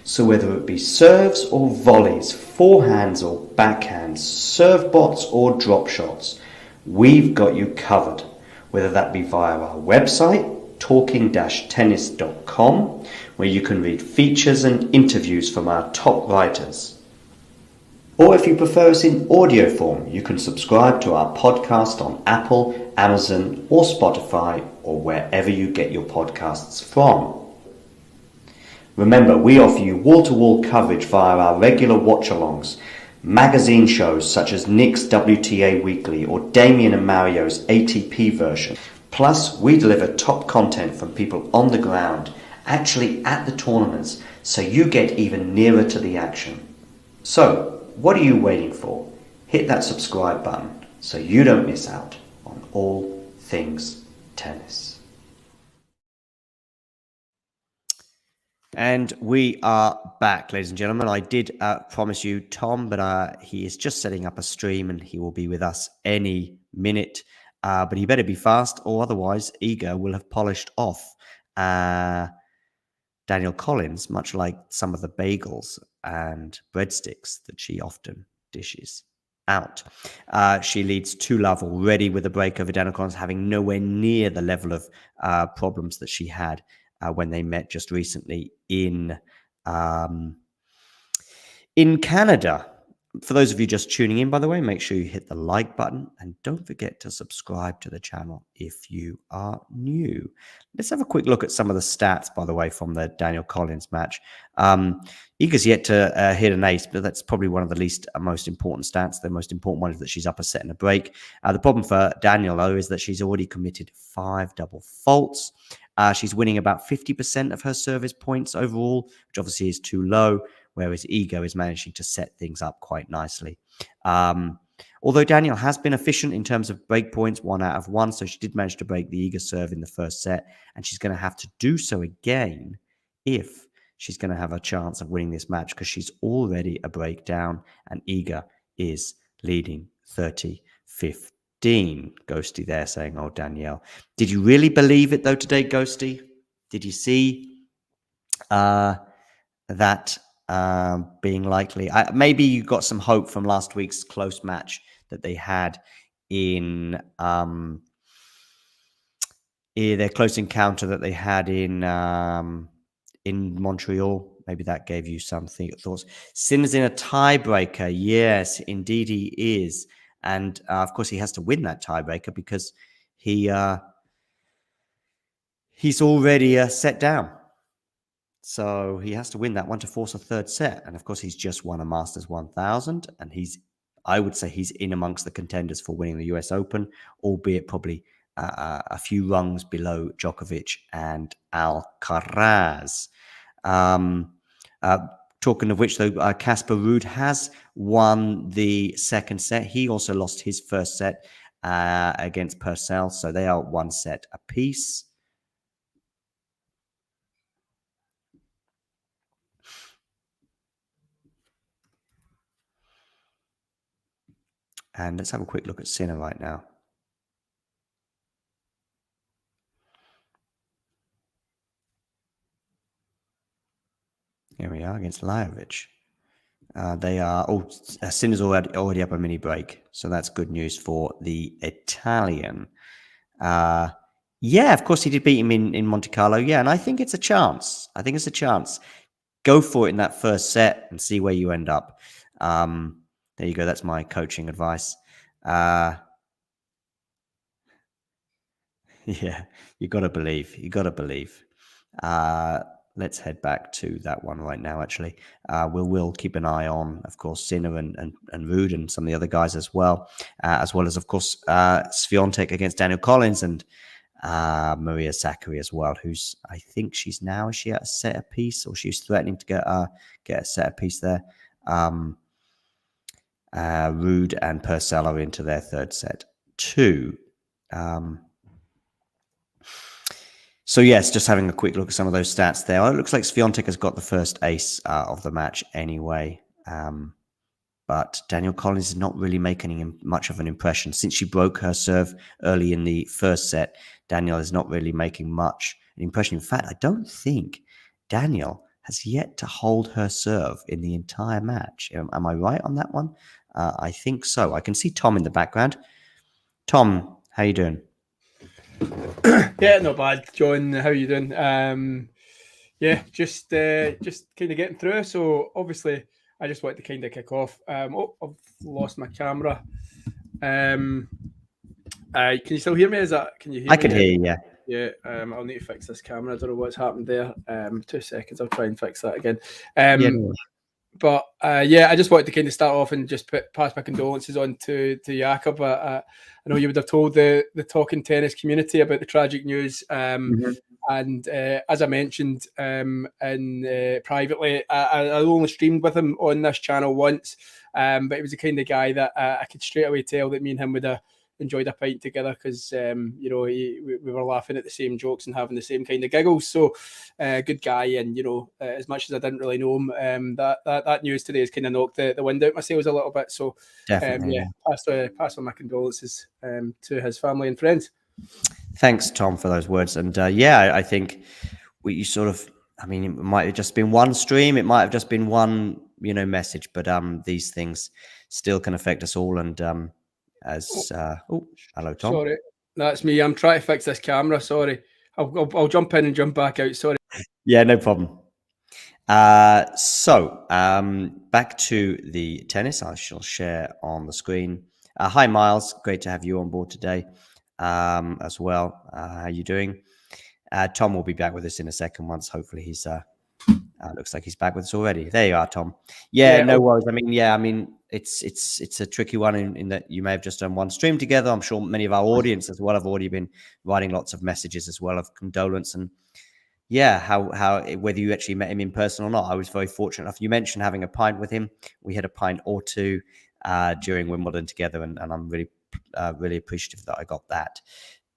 So whether it be serves or volleys, forehands or backhands, serve bots or drop shots, we've got you covered, whether that be via our website, talking-tennis.com, where you can read features and interviews from our top writers. Or if you prefer us in audio form, you can subscribe to our podcast on Apple, Amazon, or Spotify, or wherever you get your podcasts from. Remember, we offer you wall-to-wall coverage via our regular watch-alongs, magazine shows such as Nick's WTA Weekly or Damien and Mario's ATP version. Plus, we deliver top content from people on the ground, actually at the tournaments, so you get even nearer to the action. So, what are you waiting for? Hit that subscribe button so you don't miss out on all things tennis. And we are back, ladies and gentlemen. I did promise you Tom, but he is just setting up a stream and he will be with us any minute. But he better be fast, or otherwise Iga will have polished off Danielle Collins, much like some of the bagels and breadsticks that she often dishes out. She leads 2-love already with a break over Danielle Collins, having nowhere near the level of problems that she had when they met just recently in Canada. For those of you just tuning in, by the way, make sure you hit the like button and don't forget to subscribe to the channel if you are new. Let's have a quick look at some of the stats, by the way, from the Danielle Collins match. Iga's yet to hit an ace, but that's probably one of the most important stats. The most important one is that she's up a set and a break. The problem for Danielle, though, is that she's already committed 5 double faults. She's winning about 50% of her service points overall, which obviously is too low, whereas Iga is managing to set things up quite nicely. Although Danielle has been efficient in terms of break points, 1 out of 1, so she did manage to break the Iga serve in the first set, and she's going to have to do so again if she's going to have a chance of winning this match, because she's already a break down, and Iga is leading 30-15. Ghosty there saying, oh, Danielle. Did you really believe it, though, today, Ghosty? Did you see that being likely? Maybe you got some hope from last week's close match that they had in their close encounter that they had in Montreal. Maybe that gave you some thoughts. Sinner's in a tiebreaker. Yes, indeed he is. And of course, he has to win that tiebreaker because he's already set down. So he has to win that one to force a third set. And of course, he's just won a Masters 1000. And I would say he's in amongst the contenders for winning the US Open, albeit probably a few rungs below Djokovic and Alcaraz. Talking of which, though, Casper Ruud has won the second set. He also lost his first set against Purcell. So they are 1 set apiece. And let's have a quick look at Sinner right now. Here we are against Lajovic. They are Sinner's already up a mini break, so that's good news for the Italian. Yeah, of course he did beat him in Monte Carlo. Yeah, and I think it's a chance. Go for it in that first set and see where you end up. There you go. That's my coaching advice. Yeah, you got to believe. Let's head back to that one right now, actually. We'll keep an eye on, of course, Sinner and Ruud and some of the other guys as well as, of course, Swiatek against Danielle Collins and Maria Sakkari as well, who's, I think is she at a set apiece, or she's threatening to get a set apiece there. Ruud and Purcell are into their third set 2. So yes, just having a quick look at some of those stats there. It looks like Swiatek has got the first ace of the match anyway. But Danielle Collins is not really making much of an impression. Since she broke her serve early in the first set, Danielle is not really making much an impression. In fact, I don't think Danielle has yet to hold her serve in the entire match. Am I right on that one? I think so. I can see Tom in the background. Tom, how you doing? Yeah, not bad, John. How you doing? Yeah, just kind of getting through. So obviously, I just want to kind of kick off. I've lost my camera. Can you still hear me? Can you hear me? I can hear you. Yeah. Yeah. I'll need to fix this camera. I don't know what's happened there. 2 seconds. I'll try and fix that again. But yeah, I just wanted to kind of start off and just pass my condolences on to Yacob. I know you would have told the talking tennis community about the tragic news. And as I mentioned privately, I only streamed with him on this channel once, but he was the kind of guy that I could straight away tell that me and him would have enjoyed a pint together because we were laughing at the same jokes and having the same kind of giggles. So good guy, and as much as I didn't really know him, that news today has kind of knocked the wind out my sails a little bit. So Definitely, pass on my condolences to his family and friends. Thanks, Tom, for those words. And I think you sort of, I mean, it might have just been one stream, it might have just been one, message, but these things still can affect us all. And hello, Tom. Sorry, that's me. I'm trying to fix this camera. Sorry, I'll jump in and jump back out. Sorry. Yeah, no problem. So back to the tennis. I shall share on the screen. Hi, Miles. Great to have you on board today as well. How you doing? Tom will be back with us in a second once hopefully he's looks like he's back with us already. There you are, Tom. Yeah, no worries. I mean, it's a tricky one in that you may have just done one stream together. I'm sure many of our audience as well have already been writing lots of messages as well of condolence and how whether you actually met him in person or not. I was very fortunate enough. You mentioned having a pint with him. We had a pint or two during Wimbledon together, and I'm really really appreciative that I got that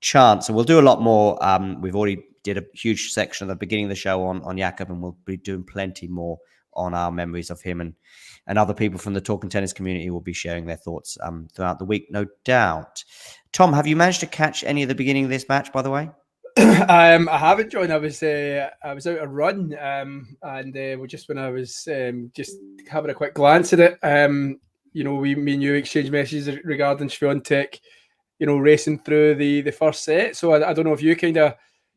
chance. And we'll do a lot more. We've already did a huge section at the beginning of the show on Yacob, and we'll be doing plenty more on our memories of him, and other people from the Talking Tennis community will be sharing their thoughts throughout the week, no doubt. Tom, have you managed to catch any of the beginning of this match, by the way? I haven't, John. I was out a run, and just when I was just having a quick glance at it, me and you exchanged messages regarding Swiatek, racing through the first set. So I don't know if you kind of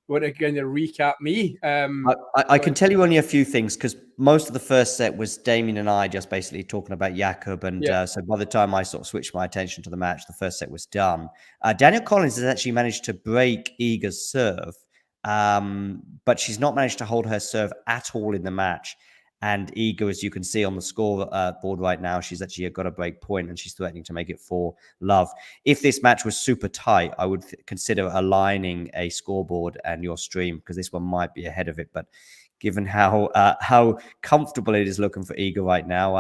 want to kind of recap me. I can tell you only a few things because most of the first set was Damien and I just basically talking about Yacob. And so by the time I sort of switched my attention to the match, the first set was done. Danielle Collins has actually managed to break Iga's serve, but she's not managed to hold her serve at all in the match. And Iga, as you can see on the score board right now, she's actually got a break point and she's threatening to make it 4-love. If this match was super tight, I would consider aligning a scoreboard and your stream because this one might be ahead of it. But given how comfortable it is looking for Iga right now,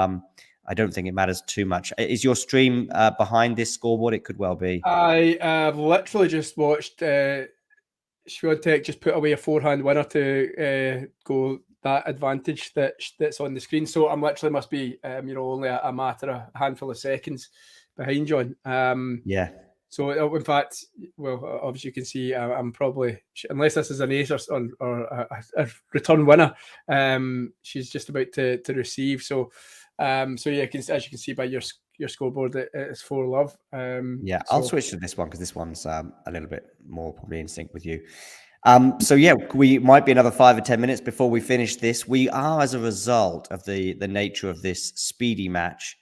I don't think it matters too much. Is your stream behind this scoreboard? It could well be. I literally just watched Swiatek just put away a forehand winner to go that advantage that's on the screen. So I'm literally must be only a matter of a handful of seconds behind John. So in fact, well, obviously you can see I'm probably, unless this is an ace or a return winner, she's just about to receive. So as you can see by your scoreboard, it's 4-love. I'll switch to this one because this one's a little bit more probably in sync with you. We might be another 5 or 10 minutes before we finish this. We are, as a result of the nature of this speedy match,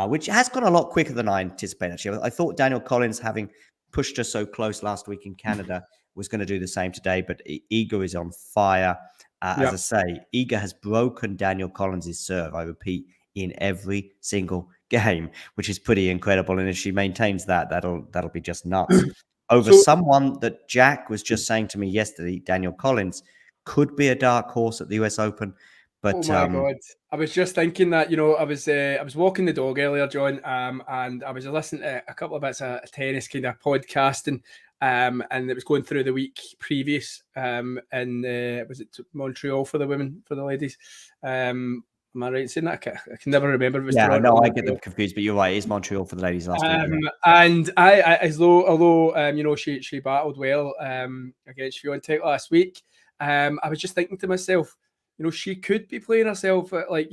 which has gone a lot quicker than I anticipated. Actually, I thought Danielle Collins, having pushed her so close last week in Canada, was going to do the same today. But Iga is on fire. As I say, Iga has broken Danielle Collins' serve, I repeat, in every single game, which is pretty incredible. And if she maintains that, that'll be just nuts. Over someone that Jack was just saying to me yesterday, Danielle Collins could be a dark horse at the US Open, But oh my God. I was just thinking that, I was walking the dog earlier, John, and I was listening to a couple of bits of tennis kind of podcasting, and it was going through the week previous, and was it Montreal for the women, for the ladies? Am I right in saying that? I can never remember if it was yeah, Toronto no, or I get them Montreal. confused, but you're right. It's Montreal for the ladies last week. Yeah. And I although she battled well against Swiatek last week, I was just thinking to myself, she could be playing herself at, like,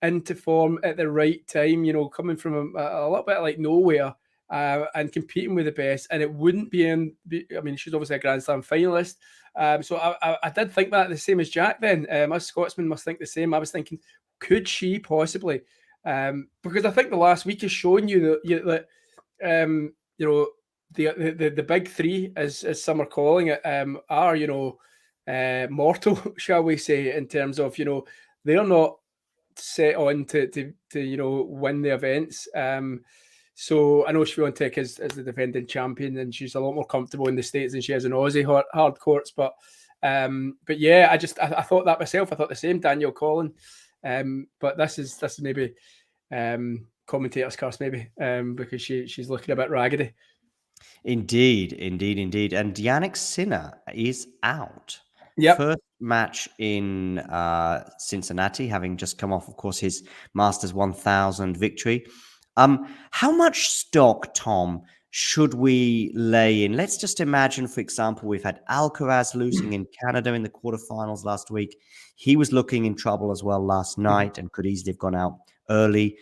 into form at the right time, coming from a little bit like nowhere, and competing with the best, and it wouldn't be I mean, she's obviously a Grand Slam finalist, so I did think that the same as Jack. Then us Scotsmen must think the same. I was thinking, could she possibly? Because I think the last week has shown you that the big three, as some are calling it, are mortal, shall we say, in terms of they're not set on to win the events. So I know Swiatek is the defending champion, and she's a lot more comfortable in the States than she is in Aussie hard courts. But yeah, I thought that myself. I thought the same, Danielle Collin. But this is maybe commentator's curse, maybe, because she's looking a bit raggedy. Indeed. And Yannick Sinner is out. Yep. First match in Cincinnati, having just come off, of course, his Masters 1000 victory. How much stock, Tom, should we lay in? Let's just imagine, for example, we've had Alcaraz losing in Canada in the quarterfinals last week. He was looking in trouble as well last night and could easily have gone out early.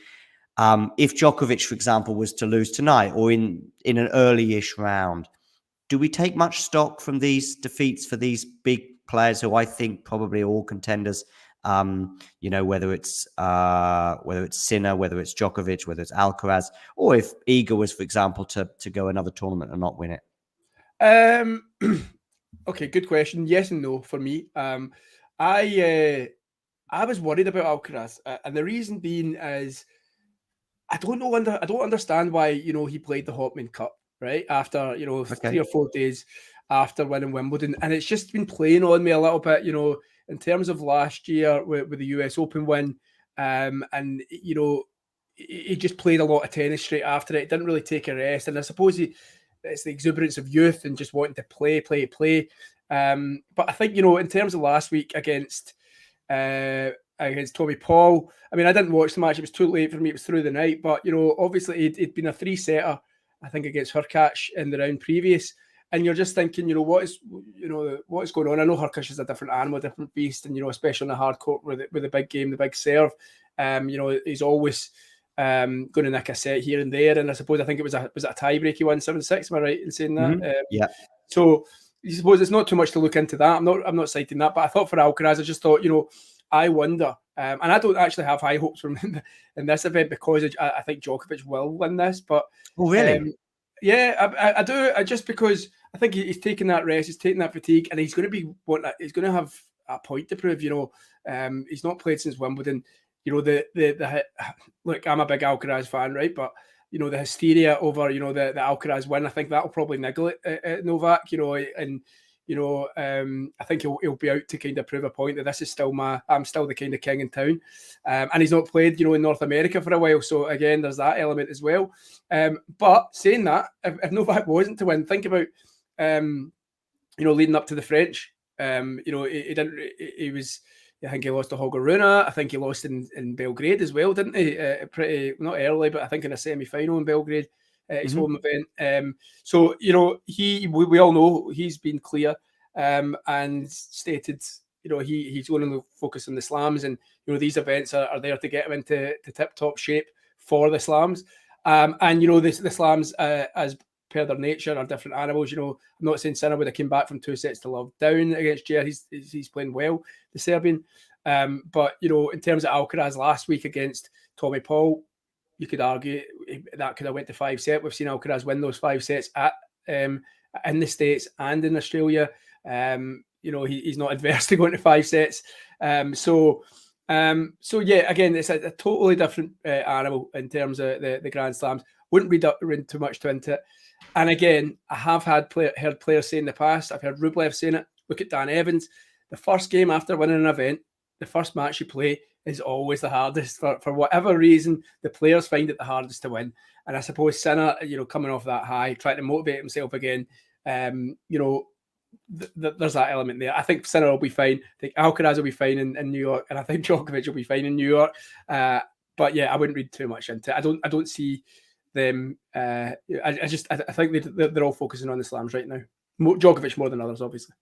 If Djokovic, for example, was to lose tonight or in an early-ish round, do we take much stock from these defeats for these big players who I think probably are all contenders? Whether it's Sinner, whether it's Djokovic, whether it's Alcaraz, or if Iga was, for example, to go another tournament and not win it. Okay, good question. Yes and no for me. I was worried about Alcaraz, and the reason being is I don't understand why he played the Hopman Cup right after 3 or 4 days after winning Wimbledon, and it's just been playing on me a little bit, in terms of last year with the US Open win, and he just played a lot of tennis straight after it. Didn't really take a rest, and I suppose it's the exuberance of youth and just wanting to play. But I think in terms of last week against Tommy Paul, I mean, I didn't watch the match; it was too late for me. It was through the night, but obviously it'd been a 3-setter, I think, against Hurkacz in the round previous. And you're just thinking, what is going on? I know Hurkacz is a different animal, different beast, and especially on the hard court with the big game, the big serve. He's always going to nick a set here and there. And I think it was a tiebreak. He won 7-6. Am I right in saying that? Yeah. So I suppose it's not too much to look into that. I'm not citing that, but I thought for Alcaraz, I just thought, I wonder, and I don't actually have high hopes from in this event because I think Djokovic will win this. But really. Yeah, I do. Just because I think he's taking that rest, he's taking that fatigue, and he's going to have a point to prove. He's not played since Wimbledon. Look, I'm a big Alcaraz fan, right? But the hysteria over the Alcaraz win, I think that'll probably niggle it at Novak. I think he'll be out to kind of prove a point that this is still I'm still the kind of king in town, and he's not played in North America for a while. So again, there's that element as well. But saying that, if Novak wasn't to win, think about leading up to the French. He didn't. He was. I think he lost to Holger Rune. I think he lost in Belgrade as well, didn't he? Pretty not early, but I think in a semi-final in Belgrade. His home event. So we all know he's been clear and stated he's going to focus on the slams, and these events are there to get him into tip-top shape for the slams. And the slams, as per their nature, are different animals. I'm not saying Sinner would have came back from 2 sets to love down against Jair. He's playing well, the Serbian. But in terms of Alcaraz last week against Tommy Paul, you could argue that could have went to 5 sets. We've seen Alcaraz win those 5 sets in the States and in Australia. He's not adverse to going to 5 sets. So yeah, again, it's a totally different animal in terms of the Grand Slams. Wouldn't read too much into it. And again, I have heard players say in the past, I've heard Rublev saying it. Look at Dan Evans. The first game after winning an event, the first match you play is always the hardest for whatever reason. The players find it the hardest to win, and I suppose Sinner, coming off that high, trying to motivate himself again, there's that element there. I think Sinner will be fine. I think Alcaraz will be fine in New York, and I think Djokovic will be fine in New York. But yeah, I wouldn't read too much into it. I don't see them. I think they're all focusing on the slams right now. Djokovic more than others, obviously.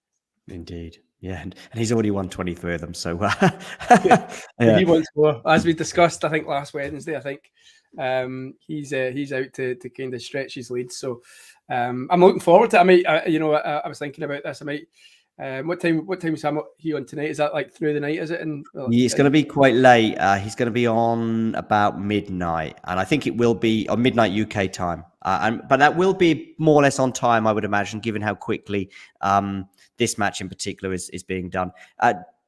Indeed, yeah, and he's already won 23 of them. So yeah. He wants more, as we discussed. I think last Wednesday. I think he's out to kind of stretch his lead. So I'm looking forward to it. I was thinking about this. I might. What time is he on tonight? Is that like through the night? Is it? It's going to be quite late. He's going to be on about midnight, and I think it will be on midnight UK time. But that will be more or less on time, I would imagine, given how quickly this match in particular is being done.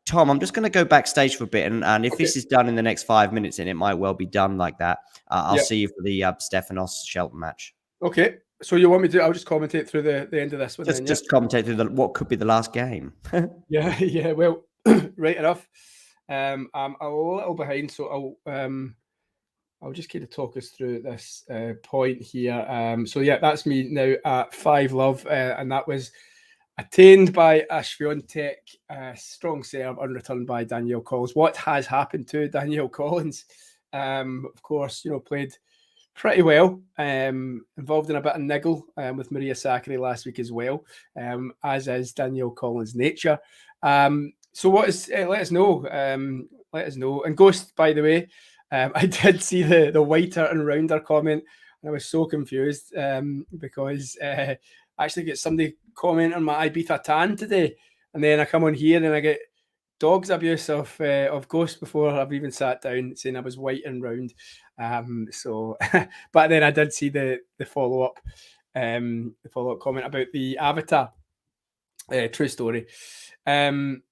Tom, I'm just going to go backstage for a bit, and if this is done in the next 5 minutes, and it might well be done like that, I'll see you for the Stefanos Shelton match. Okay. So you want me to? I'll just commentate through the end of this one. Just commentate through what could be the last game. Yeah. Well, right enough. I'm a little behind, so I'll just kind of talk us through this point here. So yeah, that's me now at 5-love, and that was attained by a Swiatek strong serve unreturned by Danielle Collins. What has happened to Danielle Collins? Of course, played pretty well, involved in a bit of niggle with Maria Sakkari last week as well, as is Danielle Collins' nature. So what is? Let us know. And Ghost, by the way, I did see the whiter and rounder comment, and I was so confused because I actually get somebody comment on my Ibiza tan today, and then I come on here and I get dog's abuse of Ghost before I've even sat down, saying I was white and round. But then I did see the follow up comment about the avatar. True story. I'm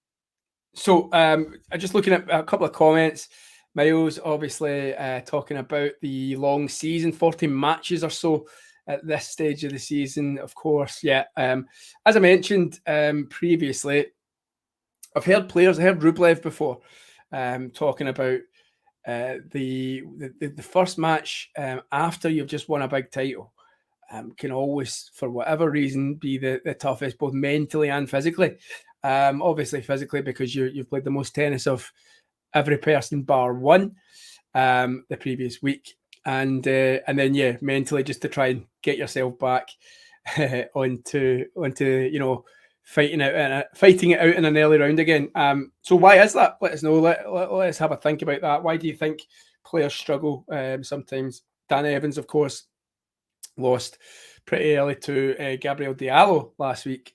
just looking at a couple of comments. Miles obviously talking about the long season, 14 matches or so at this stage of the season. Of course, yeah. As I mentioned previously, I've heard Rublev before talking about the first match after you've just won a big title can always, for whatever reason, be the toughest, both mentally and physically. Obviously physically because you've played the most tennis of every person bar one the previous week, and then mentally just to try and get yourself back onto fighting it out in an early round again. So why is that? Let us know. Let's have a think about that. Why do you think players struggle sometimes? Dan Evans, of course, lost pretty early to Gabriel Diallo last week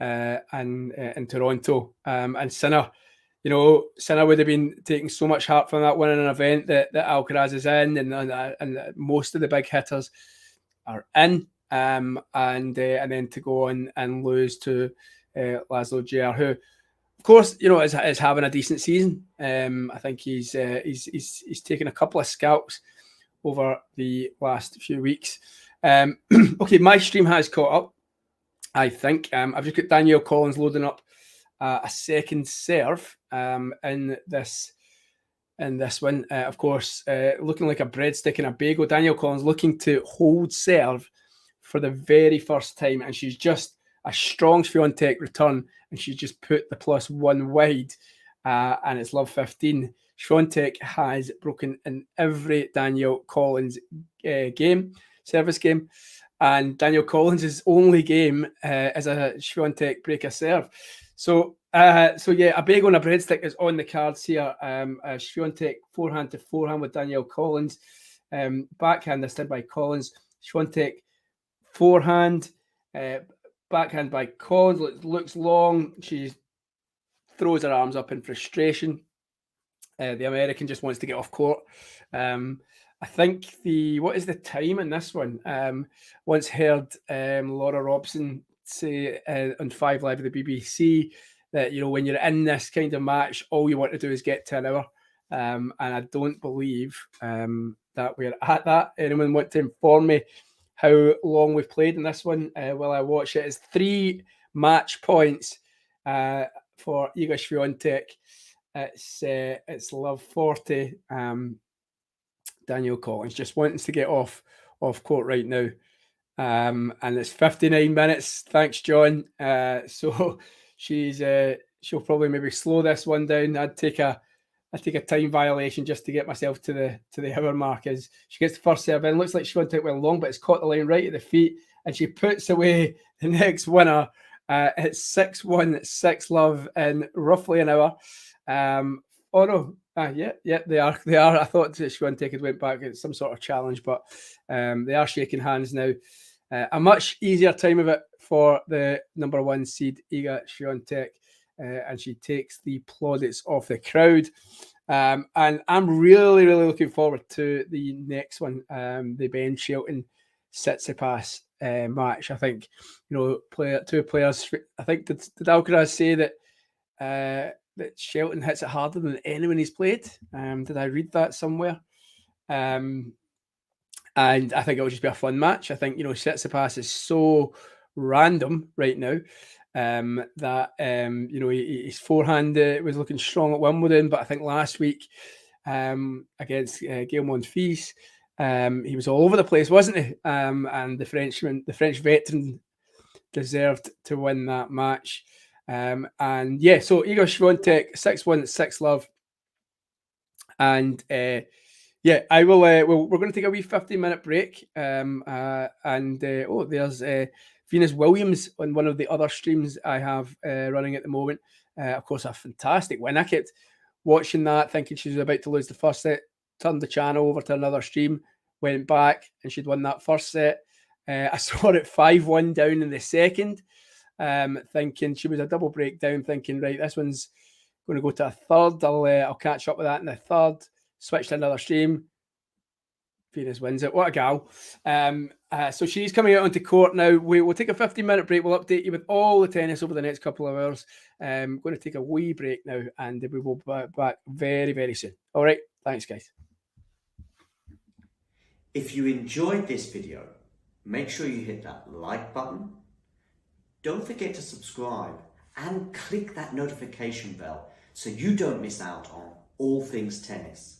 in Toronto. And Sinner, Sinner would have been taking so much heart from that one in an event that Alcaraz is in, and most of the big hitters are in. And then to go on and lose to Laszlo Djere, who, of course, is having a decent season. I think he's taken a couple of scalps over the last few weeks. Okay, my stream has caught up, I think. I've just got Danielle Collins loading up a second serve in this one. Of course, looking like a breadstick in a bagel. Danielle Collins looking to hold serve for the very first time, and she's just a strong Swiatek return, and she's just put the +1 wide, and it's love 15. Swiatek has broken in every Danielle Collins service game, and Danielle Collins' only game is a Swiatek break a serve. So yeah, a bagel and a breadstick is on the cards here. Swiatek forehand to forehand with Danielle Collins, backhand instead by Collins. Swiatek forehand, backhand by Collins, looks long. She throws her arms up in frustration. The American just wants to get off court. I think what is the time in this one? Once heard Laura Robson say on 5 Live at the BBC that when you're in this kind of match, all you want to do is get to an hour. And I don't believe that we're at that. Anyone want to inform me how long we've played in this one while I watch it? It's 3 match points for Iga Swiatek It's love 40. Danielle Collins just wanting to get off court right now. And it's 59 minutes. Thanks, John. So she'll probably maybe slow this one down. I'd take a time violation just to get myself to the hour mark as she gets the first serve in. Looks like Swiatek went long, but it's caught the line right at the feet, and she puts away the next winner. It's 6-1, 6-love in roughly an hour. Oh no, yeah, they are. I thought Swiatek had went back at some sort of challenge, but they are shaking hands now. A much easier time of it for the number 1 seed, Iga Swiatek, and she takes the plaudits off the crowd. And I'm really, really looking forward to the next one, the Ben Shelton Tsitsipas match. I think, two players. I think did Alcaraz say that that Shelton hits it harder than anyone he's played? Did I read that somewhere? And I think it'll just be a fun match. I think, Tsitsipas is so random right now that, his forehand was looking strong at Wimbledon, but I think last week against Gael Monfils, he was all over the place, wasn't he? And the French veteran deserved to win that match. So Iga Swiatek 6-1, 6-love. And I will. We're going to take a wee 15-minute break. There's Venus Williams on one of the other streams I have running at the moment. Of course, a fantastic win. I kept watching that, thinking she was about to lose the first set. Turned the channel over to another stream, went back, and she'd won that first set. I saw it 5-1 down in the second, thinking she was a double breakdown. Thinking, right, this one's going to go to a third. I'll catch up with that in the third. Switch to another stream. Venus wins it. What a gal. So she's coming out onto court now. We'll take a 15-minute break. We'll update you with all the tennis over the next couple of hours. Going to take a wee break now, and we will be back very, very soon. All right. Thanks, guys. If you enjoyed this video, make sure you hit that like button. Don't forget to subscribe and click that notification bell so you don't miss out on all things tennis.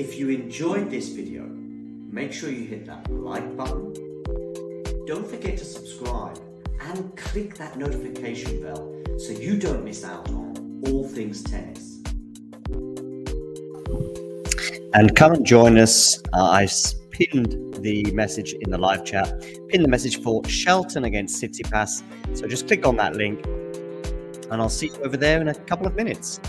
If you enjoyed this video, make sure you hit that like button. Don't forget to subscribe and click that notification bell so you don't miss out on all things tennis. And come and join us. I've pinned the message in the live chat, pinned the message for Shelton against Tsitsipas. So just click on that link and I'll see you over there in a couple of minutes.